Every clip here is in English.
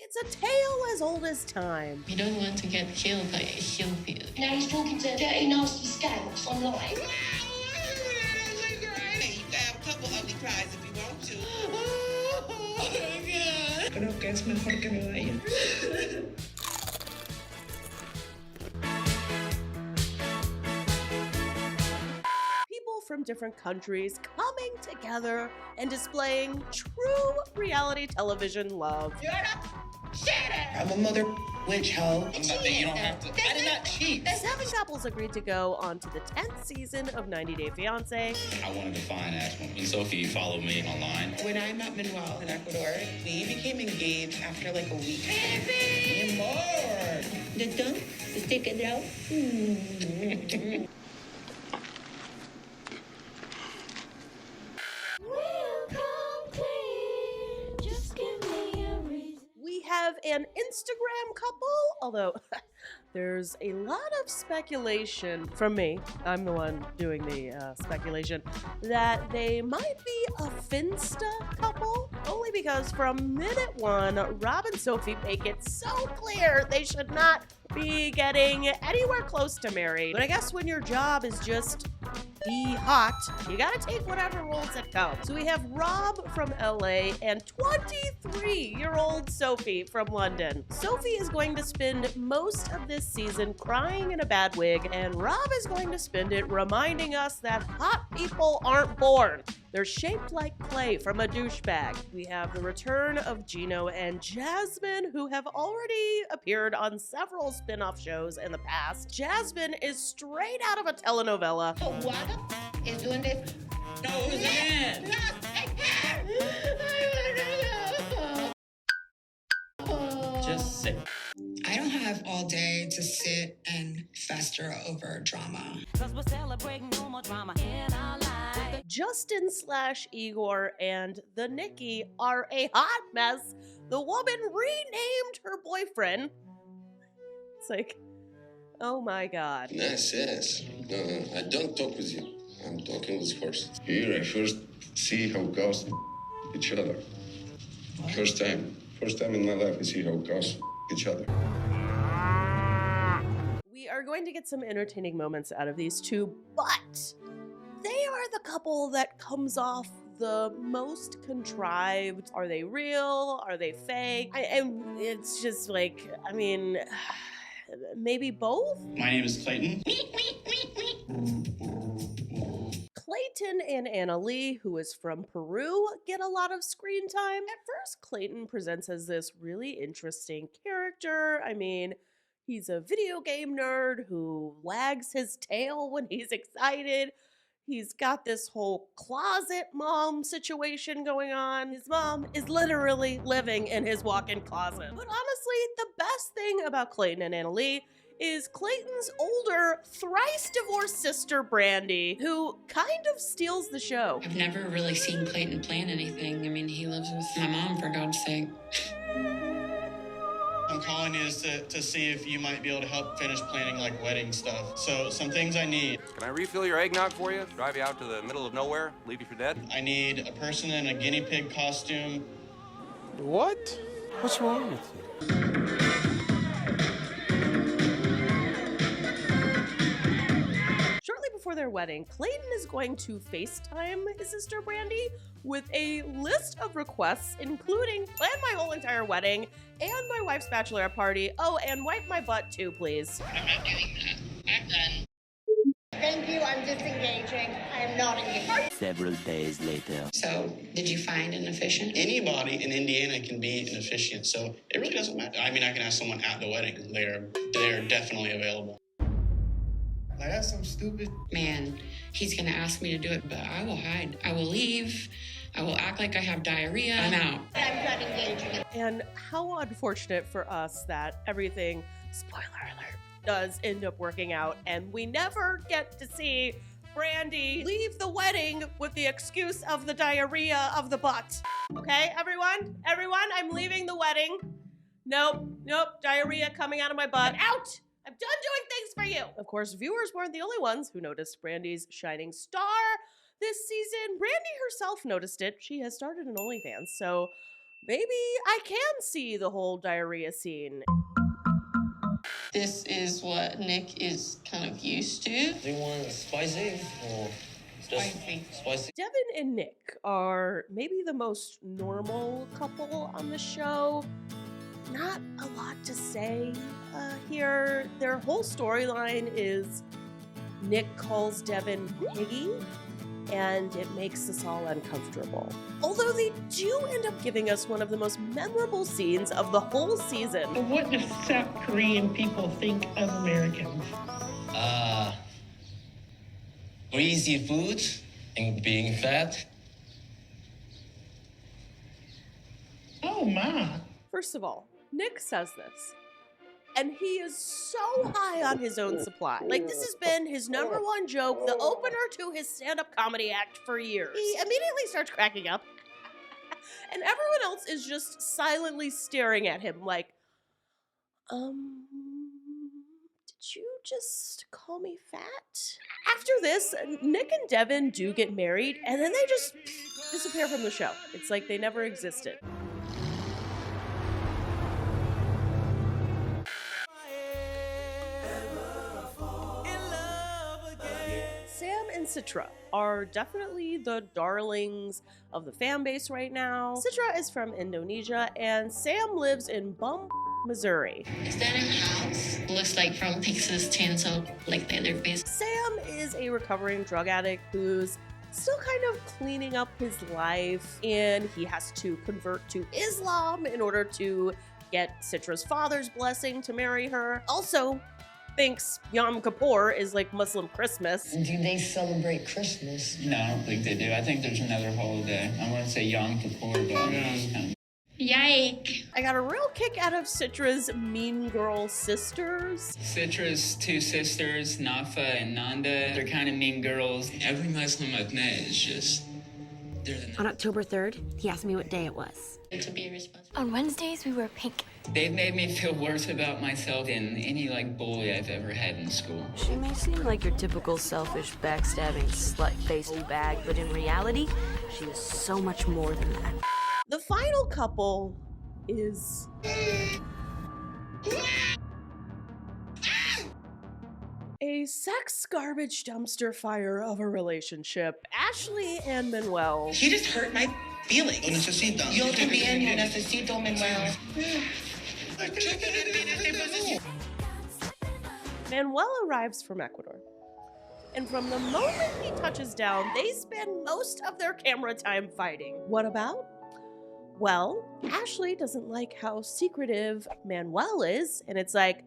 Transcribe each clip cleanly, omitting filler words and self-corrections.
It's a tale as old as time. You don't want to get killed by a Sophie. Now he's talking to dirty, nasty skanks online. You can have a couple ugly cries if you want to. Creo que es mejor que me vaya. People from different countries coming together and displaying true reality television love. I'm a mother witch hoe. You don't have to. I did not cheat. 7 couples agreed to go on to the 10th season of 90 Day Fiancé. I wanted to find Jasmine. When Sophie followed me online. When I met Manuel in Ecuador, we became engaged after like a week. Baby! More! The tongue? Stick it out? We have an Instagram couple, although there's a lot of speculation from me, I'm the one doing the speculation, that they might be a Finsta couple, only because from minute one, Rob and Sophie make it so clear they should not be getting anywhere close to married. But I guess when your job is just be hot, you gotta take whatever roles that come. So we have Rob from LA and 23-year-old Sophie from London. Sophie is going to spend most of this season crying in a bad wig, and Rob is going to spend it reminding us that hot people aren't born. They're shaped like clay from a douchebag. We have the return of Gino and Jasmine, who have already appeared on several spin-off shows in the past. Jasmine is straight out of a telenovela. So what is doing this? No, it was a man. Just say. I don't have all day to sit and fester over drama. Cause we're celebrating no more drama in our life. Justin/Igor and the Nikki are a hot mess. The woman renamed her boyfriend. It's like, oh my god. Nice, yes. No, I don't talk with you. I'm talking with horse. Here I first see how cows each other. First time in my life I see how cows each other. We are going to get some entertaining moments out of these two, but they are the couple that comes off the most contrived. Are they real? Are they fake? It's just like, I mean, maybe both? My name is Clayton. Clayton and Anna Lee, who is from Peru, get a lot of screen time. At first, Clayton presents as this really interesting character. I mean, he's a video game nerd who wags his tail when he's excited. He's got this whole closet mom situation going on. His mom is literally living in his walk-in closet. But honestly, the best thing about Clayton and Anna Lee is Clayton's older, thrice-divorced sister, Brandy, who kind of steals the show. I've never really seen Clayton plan anything. I mean, he lives with my mom, for God's sake. I'm calling you to see if you might be able to help finish planning like wedding stuff. So some things I need. Can I refill your eggnog for you? Drive you out to the middle of nowhere? Leave you for dead? I need a person in a guinea pig costume. What? What's wrong with you? Shortly before their wedding, Clayton is going to FaceTime his sister Brandy with a list of requests, including plan my whole entire wedding and my wife's bachelorette party. Oh, and wipe my butt too, please. I'm not doing that. I'm done. Thank you, I'm disengaging. I am not engaged. Several days later. So, did you find an officiant? Anybody in Indiana can be an officiant, so it really doesn't matter. I mean, I can ask someone at the wedding. They're definitely available. Like, that's some stupid. Man, he's gonna ask me to do it, but I will hide. I will leave. I will act like I have diarrhea. I'm out. I'm not engaging. And how unfortunate for us that everything, spoiler alert, does end up working out, and we never get to see Brandy leave the wedding with the excuse of the diarrhea of the butt. Okay, everyone, I'm leaving the wedding. Nope, diarrhea coming out of my butt. Out! I'm done doing things for you. Of course, viewers weren't the only ones who noticed Brandy's shining star this season. Brandy herself noticed it. She has started an OnlyFans, so maybe I can see the whole diarrhea scene. This is what Nick is kind of used to. Do you want spicy or just spicy? Devon and Nick are maybe the most normal couple on the show. Not a lot to say here. Their whole storyline is Nick calls Devon Piggy, and it makes us all uncomfortable. Although they do end up giving us one of the most memorable scenes of the whole season. What do South Korean people think of Americans? Greasy food and being fat. Oh my. First of all, Nick says this, and he is so high on his own supply. Like, this has been his #1 joke, the opener to his stand-up comedy act for years. He immediately starts cracking up, and everyone else is just silently staring at him like, did you just call me fat? After this, Nick and Devon do get married, and then they just disappear from the show. It's like they never existed. Sam and Citra are definitely the darlings of the fan base right now. Citra is from Indonesia, and Sam lives in Missouri. Is that a house? Looks like from Texas Chainsaw, like the other base. Sam is a recovering drug addict who's still kind of cleaning up his life, and he has to convert to Islam in order to get Citra's father's blessing to marry her. Also, thinks Yom Kippur is like Muslim Christmas. Do they celebrate Christmas? No, I don't think they do. I think there's another holiday. I want to say Yom Kippur, but Yike. I got a real kick out of Citra's mean girl sisters. Citra's two sisters, Nafa and Nanda, they're kind of mean girls. Every Muslim I've met is just, On October 3rd, he asked me what day it was. To be responsible. On Wednesdays, we wear pink. They've made me feel worse about myself than any bully I've ever had in school. She may seem like your typical selfish, backstabbing, slut-faced bag, but in reality, she is so much more than that. The final couple is a sex garbage dumpster fire of a relationship. Ashley and Manuel. He just hurt my feelings. Lo necesito. Yo también, yo necesito, Manuel. Manuel arrives from Ecuador. And from the moment he touches down, they spend most of their camera time fighting. What about? Well, Ashley doesn't like how secretive Manuel is, and it's like,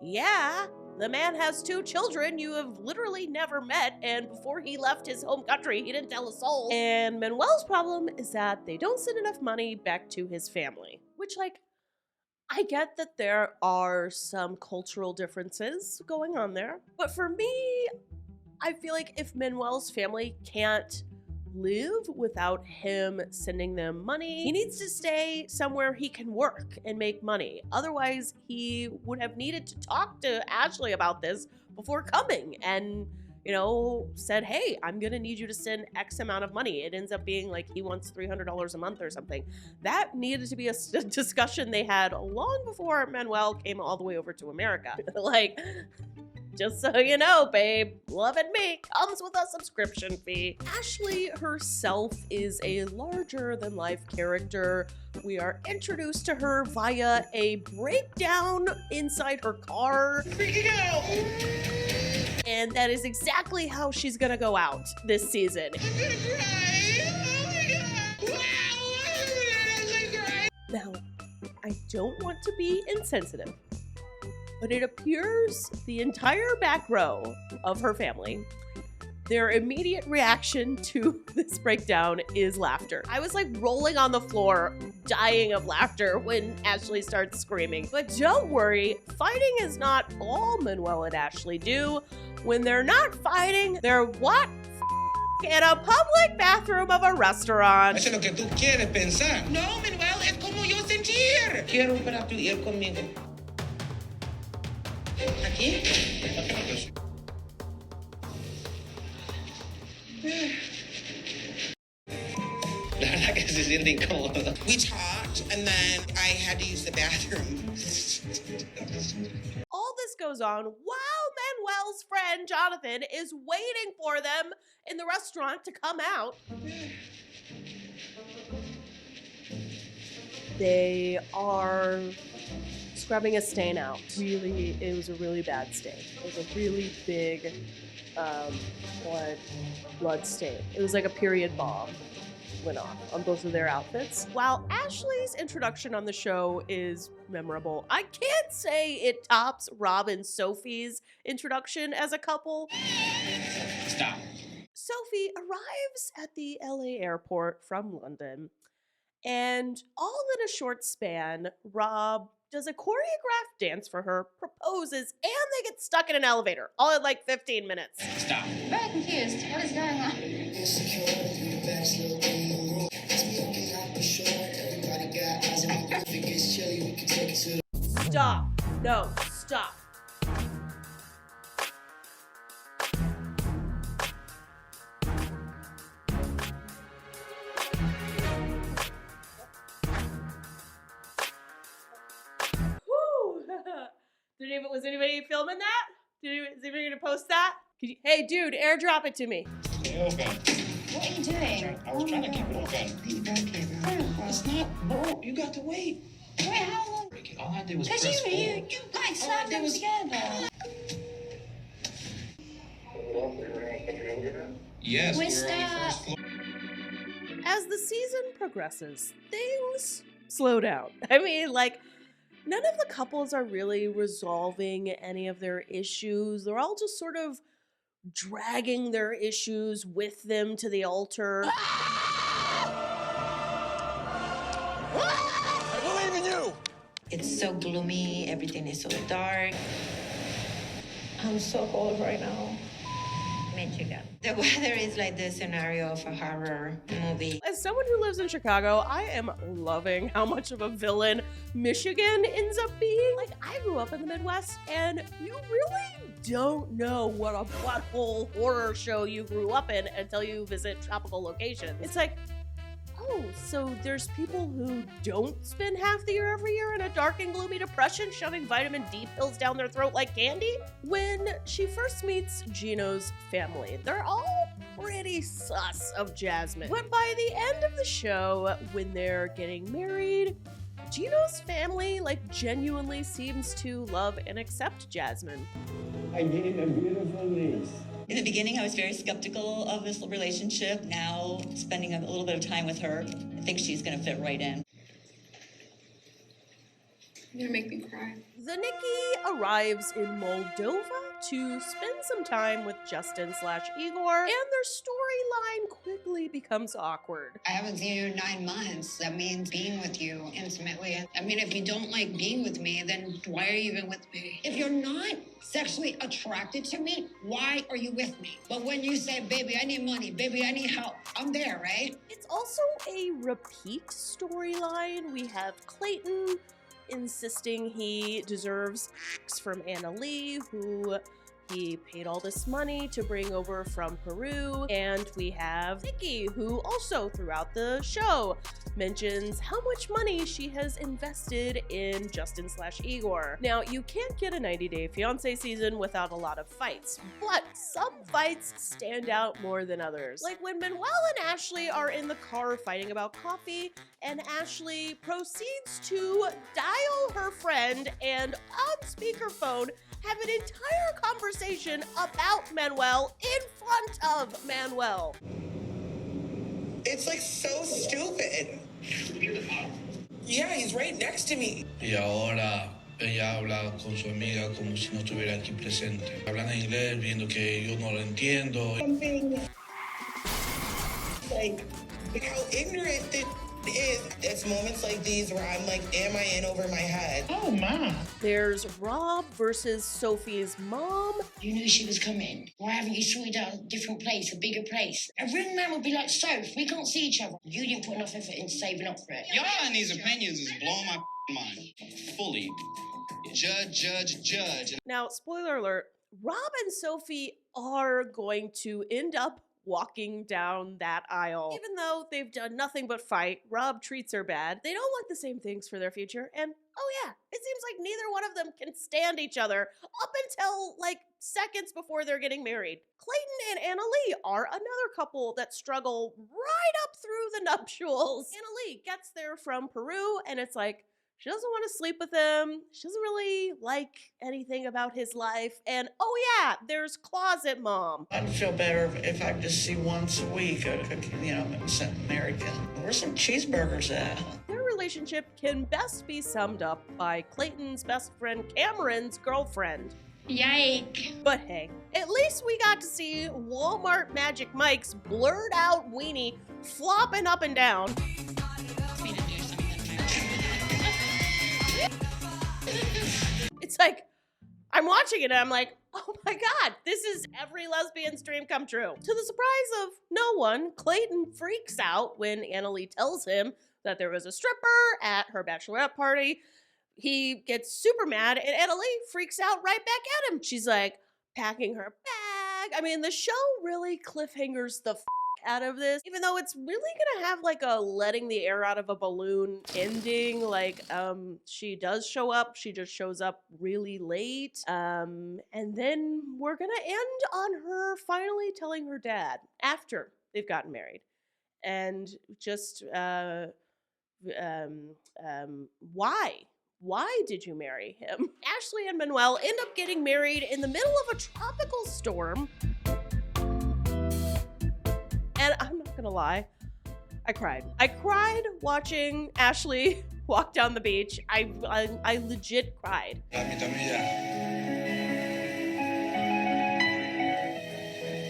yeah, the man has 2 children you have literally never met, and before he left his home country, he didn't tell a soul. And Manuel's problem is that they don't send enough money back to his family, which, I get that there are some cultural differences going on there, but for me, I feel like if Manuel's family can't live without him sending them money, he needs to stay somewhere he can work and make money. Otherwise, he would have needed to talk to Ashley about this before coming and, said, hey, I'm gonna need you to send X amount of money. It ends up being like he wants $300 a month or something. That needed to be a discussion they had long before Manuel came all the way over to America. Just so you know, babe, loving me comes with a subscription fee. Ashley herself is a larger-than-life character. We are introduced to her via a breakdown inside her car. Freaking out! And that is exactly how she's gonna go out this season. I'm gonna cry! Oh my god! Wow! I'm gonna cry! Now, I don't want to be insensitive, but it appears the entire back row of her family, their immediate reaction to this breakdown is laughter. I was rolling on the floor, dying of laughter when Ashley starts screaming. But don't worry, fighting is not all Manuel and Ashley do. When they're not fighting, they're what? In a public bathroom of a restaurant. Eso es lo que tú quieres pensar. No, Manuel, es como yo sentir. Quiero para tú ir conmigo. ¿Aquí? La verdad que se siente incómodo. We talked, and then I had to use the bathroom. All this goes on while Manuel's friend Jonathan is waiting for them in the restaurant to come out. They are scrubbing a stain out. Really, it was a really bad stain. It was a really big blood stain. It was like a period bomb went off on both of their outfits. While Ashley's introduction on the show is memorable, I can't say it tops Rob and Sophie's introduction as a couple. Stop. Sophie arrives at the LA airport from London, and all in a short span, Rob does a choreographed dance for her, proposes, and they get stuck in an elevator, all in like 15 minutes. Stop. Very confused. What is going on? Stop. No, stop. Was anybody filming that? Is anybody gonna post that? Hey, dude, airdrop it to me. Open. What are you doing? I was trying to keep it open. It's not, bro. You got to wait. Wait, how long? All I did was Because press you guys slapped them together. Yes, We we're on the stop. first floor. As the season progresses, things slow down. I mean, like, none of the couples are really resolving any of their issues. They're all just sort of dragging their issues with them to the altar. I believe in you! It's so gloomy, everything is so dark. I'm so cold right now. Michigan. The weather is like the scenario of a horror movie. As someone who lives in Chicago, I am loving how much of a villain Michigan ends up being. Like, I grew up in the Midwest, and you really don't know what a butthole horror show you grew up in until you visit tropical locations. It's like, oh, so there's people who don't spend half the year every year in a dark and gloomy depression shoving vitamin D pills down their throat like candy? When she first meets Gino's family, they're all pretty sus of Jasmine. But by the end of the show, when they're getting married, Gino's family, like, genuinely seems to love and accept Jasmine. I'm getting a beautiful niece. In the beginning, I was very skeptical of this relationship. Now, spending a little bit of time with her, I think she's gonna fit right in. You're gonna make me cry. The Nikki arrives in Moldova to spend some time with Justin/Igor, and their storyline quickly becomes awkward. I haven't seen you in 9 months. That means being with you intimately. I mean, if you don't like being with me, then why are you even with me? If you're not sexually attracted to me, why are you with me? But when you say, baby, I need money, baby, I need help, I'm there, right? It's also a repeat storyline. We have Clayton insisting he deserves from Anna Lee, who he paid all this money to bring over from Peru. And we have Nikki, who also throughout the show mentions how much money she has invested in Justin/Igor. Now, you can't get a 90-Day Fiancé season without a lot of fights, but some fights stand out more than others. Like when Manuel and Ashley are in the car fighting about coffee, and Ashley proceeds to dial her friend and on speakerphone have an entire conversation about Manuel in front of Manuel. It's like so stupid. Yeah, he's right next to me. Y ahora ella habla con su amiga como si no estuviera aquí presente. Hablan en inglés viendo que yo no lo entiendo. Like, how ignorant this is. It's moments like these where I'm like, am I in over my head? Oh, my. There's Rob versus Sophie's mom. You knew she was coming. Why haven't you sorted out a different place, a bigger place? A real man would be like, Soph, we can't see each other. You didn't put enough effort into saving up for it. Y'all and these opinions is blowing my mind. Fully. Judge. Now, spoiler alert, Rob and Sophie are going to end up walking down that aisle. Even though they've done nothing but fight, Rob treats her bad, they don't want the same things for their future, and oh yeah, it seems like neither one of them can stand each other up until like seconds before they're getting married. Clayton and Annalie are another couple that struggle right up through the nuptials. Annalie gets there from Peru, and it's like, she doesn't want to sleep with him. She doesn't really like anything about his life. And oh yeah, there's Closet Mom. I'd feel better if I could just see once a week, American. Where's some cheeseburgers at? Their relationship can best be summed up by Clayton's best friend Cameron's girlfriend. Yike. But hey, at least we got to see Walmart Magic Mike's blurred out weenie flopping up and down. It's like, I'm watching it and I'm like, oh my God, this is every lesbian's dream come true. To the surprise of no one, Clayton freaks out when Annalie tells him that there was a stripper at her bachelorette party. He gets super mad and Annalie freaks out right back at him. She's like packing her bag. I mean, the show really cliffhangers the out of this, even though it's really gonna have like a letting the air out of a balloon ending. Like she does show up, she just shows up really late, and then we're gonna end on her finally telling her dad after they've gotten married, and just why did you marry him? Ashley and Manuel end up getting married in the middle of a tropical storm. And I'm not gonna lie, I cried. I cried watching Ashley walk down the beach. I legit cried. La mitad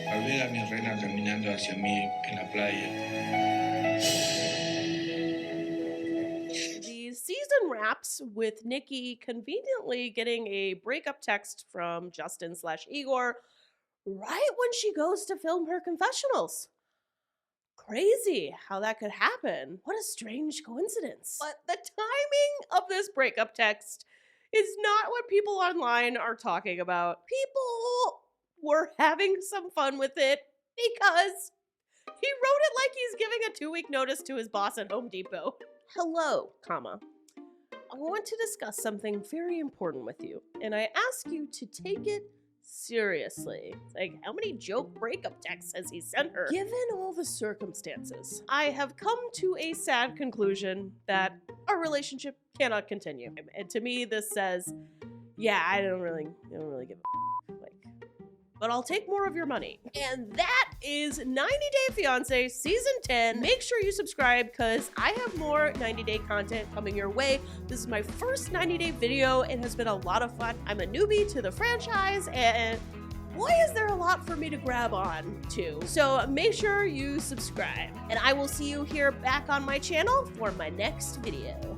al ver a mi reina caminando hacia mí en la playa. The season wraps with Nikki conveniently getting a breakup text from Justin/Igor right when she goes to film her confessionals. Crazy how that could happen. What a strange coincidence. But the timing of this breakup text is not what people online are talking about. People were having some fun with it because he wrote it like he's giving a 2-week notice to his boss at Home Depot. Hello, comma. I want to discuss something very important with you, and I ask you to take it seriously. Like, how many joke breakup texts has he sent her? Given all the circumstances, I have come to a sad conclusion that our relationship cannot continue. And to me, this says, yeah, I don't really give a like, but I'll take more of your money. And that is 90 Day Fiancé Season 10. Make sure you subscribe because I have more 90 Day content coming your way. This is my first 90 Day video. It has been a lot of fun. I'm a newbie to the franchise and boy, is there a lot for me to grab on to. So make sure you subscribe and I will see you here back on my channel for my next video.